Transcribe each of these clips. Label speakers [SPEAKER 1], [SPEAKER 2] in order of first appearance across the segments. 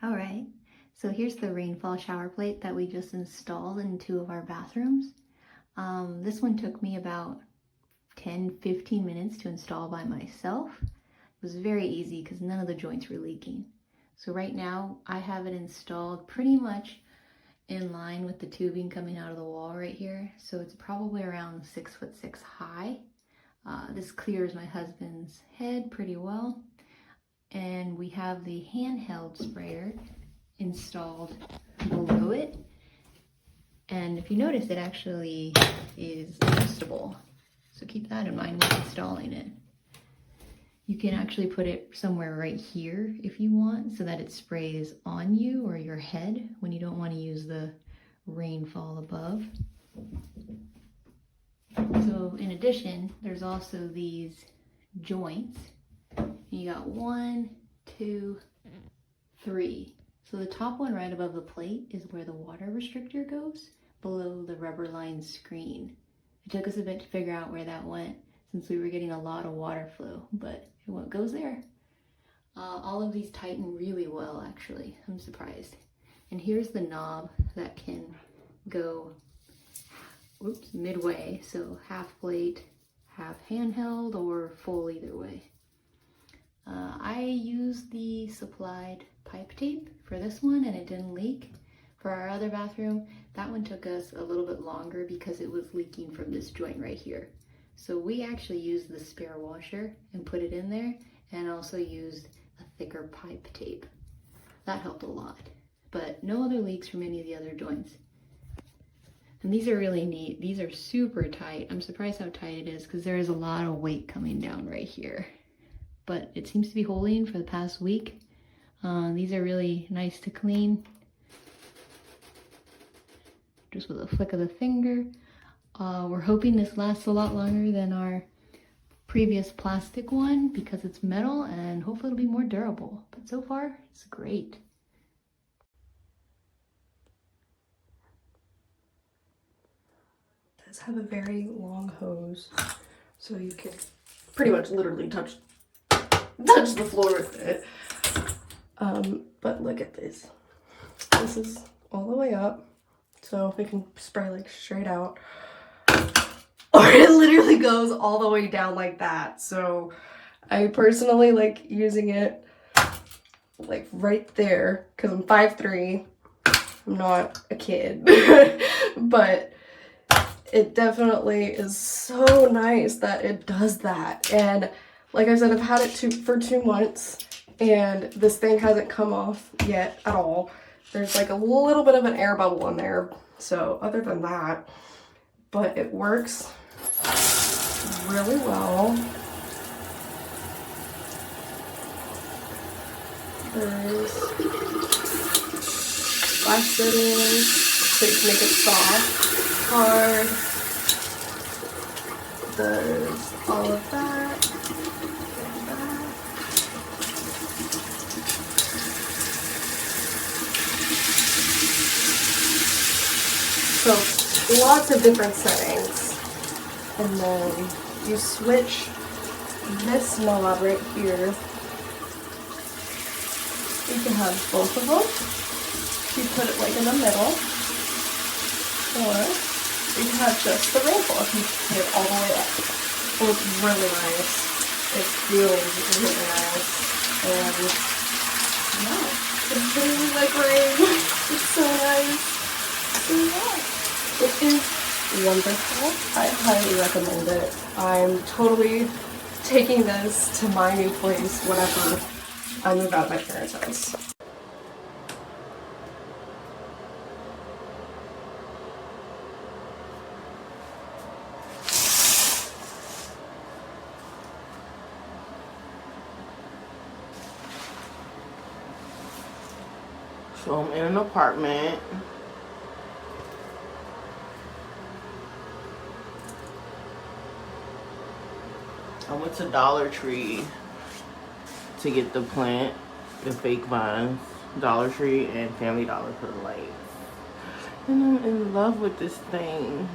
[SPEAKER 1] All right, so here's the Rainfall shower plate that we just installed in 2 of our bathrooms. This one took me about 10-15 minutes to install by myself. It was very easy because none of the joints were leaking. So right now I have it installed pretty much in line with the tubing coming out of the wall right here. So it's probably around 6'6" high. This clears my husband's head pretty well. And we have the handheld sprayer installed below it. And if you notice, it actually is adjustable. So keep that in mind when installing it. You can actually put it somewhere right here if you want, so that it sprays on you or your head when you don't want to use the Rainfall above. So in addition, there's also these joints. You got 1, 2, 3. So the top one right above the plate is where the water restrictor goes, below the rubber lined screen. It took us a bit to figure out where that went since we were getting a lot of water flow, but it goes there. All of these tighten really well, actually. I'm surprised. And here's the knob that can go midway, so half plate, half handheld, or full either way. I used the supplied pipe tape for this one and it didn't leak. For our other bathroom, that one took us a little bit longer because it was leaking from this joint right here. So we actually used the spare washer and put it in there, and also used a thicker pipe tape. That helped a lot, but no other leaks from any of the other joints. And these are really neat. These are super tight. I'm surprised how tight it is because there is a lot of weight coming down right here. But it seems to be holding for the past week. These are really nice to clean. Just with a flick of the finger. We're hoping this lasts a lot longer than our previous plastic one because it's metal, and hopefully it'll be more durable. But so far, it's great.
[SPEAKER 2] It does have a very long hose, so you can pretty much literally touch the floor with it. But look at this. This is all the way up, so we can spray like straight out. Or it literally goes all the way down like that. So I personally like using it like right there because I'm 5'3". I'm not a kid. But it definitely is so nice that it does that. And like I said, I've had it for 2 months and this thing hasn't come off yet at all. There's like a little bit of an air bubble in there. So other than that, but it works really well. There's 5 settings, so you can make it soft, hard. There's all of that. And that. So lots of different settings. And then you switch this knob right here. You can have both of them. You put it like in the middle. Or you can have just the Rainfall if you put it all the way up. Well, it's really nice. It feels really nice. And yeah, it's really like rain. It's so nice. So yeah, it is wonderful. I highly recommend it. I'm totally taking this to my new place whenever I move out of my parents' house.
[SPEAKER 3] So I'm in an apartment. I went to Dollar Tree to get the plant, the fake vines, Dollar Tree and Family Dollar for the lights. And I'm in love with this thing.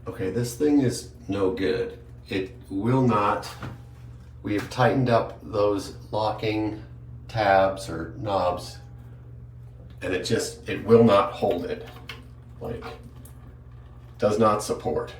[SPEAKER 4] Okay, this thing is no good. It will not. We have tightened up those locking tabs or knobs, and it will not hold it. Like, does not support.